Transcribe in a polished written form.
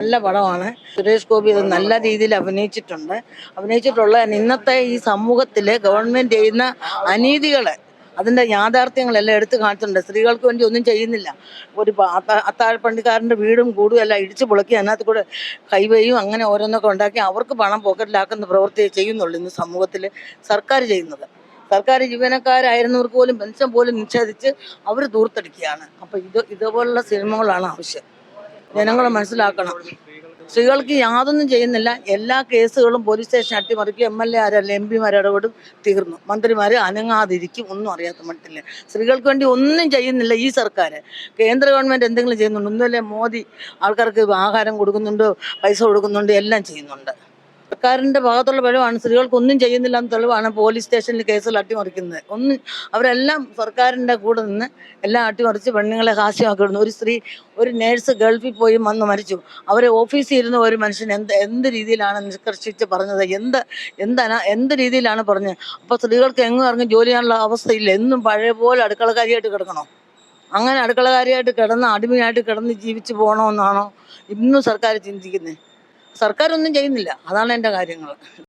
നല്ല പടമാണ്. സുരേഷ് ഗോപി അത് നല്ല രീതിയിൽ അഭിനയിച്ചിട്ടുള്ള ഇന്നത്തെ ഈ സമൂഹത്തിലെ ഗവൺമെന്റ് ചെയ്യുന്ന അനീതികളെ അതിന്റെ യാഥാർത്ഥ്യങ്ങളെല്ലാം എടുത്തു കാണിച്ചിട്ടുണ്ട്. സ്ത്രീകൾക്ക് വേണ്ടി ഒന്നും ചെയ്യുന്നില്ല. ഒരു അത്താഴപ്പണ്ടിക്കാരൻ്റെ വീടും കൂടും എല്ലാം ഇടിച്ചു പൊളിക്കുക, അതിനകത്ത് കൂടെ ഹൈവേയും അങ്ങനെ ഓരോന്നൊക്കെ ഉണ്ടാക്കി അവർക്ക് പണം പോക്കറ്റിലാക്കുന്ന പ്രവൃത്തി ചെയ്യുന്നുള്ളൂ ഇന്ന് സമൂഹത്തിൽ സർക്കാർ ചെയ്യുന്നത്. സർക്കാർ ജീവനക്കാരായിരുന്നവർക്ക് പോലും പെൻഷൻ പോലും നിഷേധിച്ച് അവർ ദൂർത്തടിക്കുകയാണ്. അപ്പം ഇതുപോലുള്ള സിനിമകളാണ് ആവശ്യം. ജനങ്ങൾ മനസ്സിലാക്കണം. സ്ത്രീകൾക്ക് യാതൊന്നും ചെയ്യുന്നില്ല. എല്ലാ കേസുകളും പോലീസ് സ്റ്റേഷൻ അട്ടിമറിക്കും. MLA ആരല്ല MP ഇടപെടും, തീർന്നു. മന്ത്രിമാർ അനങ്ങാതിരിക്കും, ഒന്നും അറിയാത്ത മട്ടില്ല. സ്ത്രീകൾക്ക് വേണ്ടി ഒന്നും ചെയ്യുന്നില്ല ഈ സർക്കാർ. കേന്ദ്ര ഗവൺമെൻറ് എന്തെങ്കിലും ചെയ്യുന്നുണ്ട്? ഒന്നുമല്ലേ മോദി ആൾക്കാർക്ക് ആഹാരം കൊടുക്കുന്നുണ്ട്, പൈസ കൊടുക്കുന്നുണ്ട്, എല്ലാം ചെയ്യുന്നുണ്ട്. സർക്കാരിൻ്റെ ഭാഗത്തുള്ള പിഴവാണ്. സ്ത്രീകൾക്കൊന്നും ചെയ്യുന്നില്ല എന്ന് തെളിവാണ് പോലീസ് സ്റ്റേഷനിൽ കേസുകൾ അട്ടിമറിക്കുന്നത്. അവരെല്ലാം സർക്കാരിൻ്റെ കൂടെ നിന്ന് എല്ലാം അട്ടിമറിച്ച് പെണ്ണുങ്ങളെ ഹാസ്യമാക്കി വിടുന്നു. ഒരു നേഴ്സ് ഗൾഫിൽ പോയി വന്ന് മരിച്ചു. അവരെ ഓഫീസിൽ ഇരുന്ന ഒരു മനുഷ്യൻ എന്ത് രീതിയിലാണ് നിഷ്കർഷിച്ച് പറഞ്ഞത്, എന്ത് രീതിയിലാണ് പറഞ്ഞത്. അപ്പോൾ സ്ത്രീകൾക്ക് എങ്ങും ഇറങ്ങി ജോലി ചെയ്യാനുള്ള അവസ്ഥയില്ല. എന്നും പഴയ പോലെ അടുക്കളക്കാരിയായിട്ട് കിടക്കണോ? അങ്ങനെ അടുക്കളക്കാരിയായിട്ട് അടിമയായിട്ട് കിടന്ന് ജീവിച്ച് പോകണമെന്നാണോ ഇന്നും സർക്കാർ ചിന്തിക്കുന്നത്? സർക്കാരൊന്നും ചെയ്യുന്നില്ല. അതാണ് എൻ്റെ കാര്യങ്ങൾ.